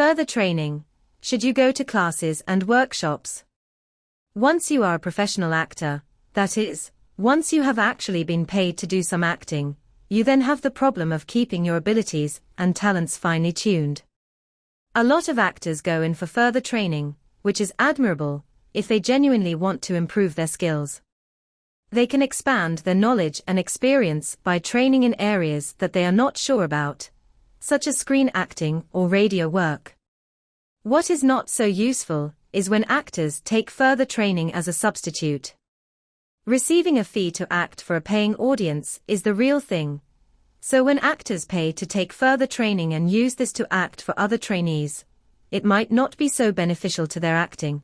Further training. Should you go to classes and workshops? Once you are a professional actor, that is, once you have actually been paid to do some acting, you then have the problem of keeping your abilities and talents finely tuned. A lot of actors go in for further training, which is admirable, if they genuinely want to improve their skills. They can expand their knowledge and experience by training in areas that they are not sure about, such as screen acting or radio work. What is not so useful is when actors take further training as a substitute. Receiving a fee to act for a paying audience is the real thing. So when actors pay to take further training and use this to act for other trainees, it might not be so beneficial to their acting.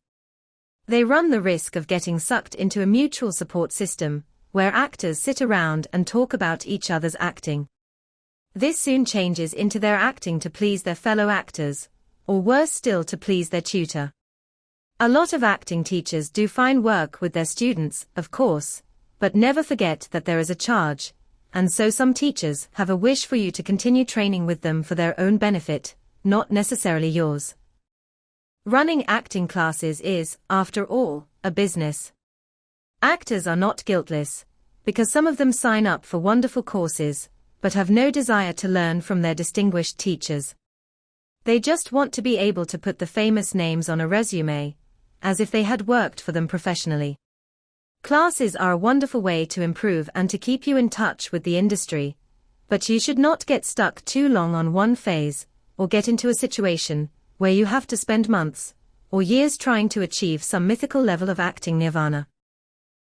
They run the risk of getting sucked into a mutual support system, where actors sit around and talk about each other's acting. This soon changes into their acting to please their fellow actors, or worse still to please their tutor. A lot of acting teachers do fine work with their students, of course, but never forget that there is a charge, and so some teachers have a wish for you to continue training with them for their own benefit, not necessarily yours. Running acting classes is, after all, a business. Actors are not guiltless, because some of them sign up for wonderful courses, but have no desire to learn from their distinguished teachers. They just want to be able to put the famous names on a resume, as if they had worked for them professionally. Classes are a wonderful way to improve and to keep you in touch with the industry, but you should not get stuck too long on one phase, or get into a situation where you have to spend months or years trying to achieve some mythical level of acting nirvana.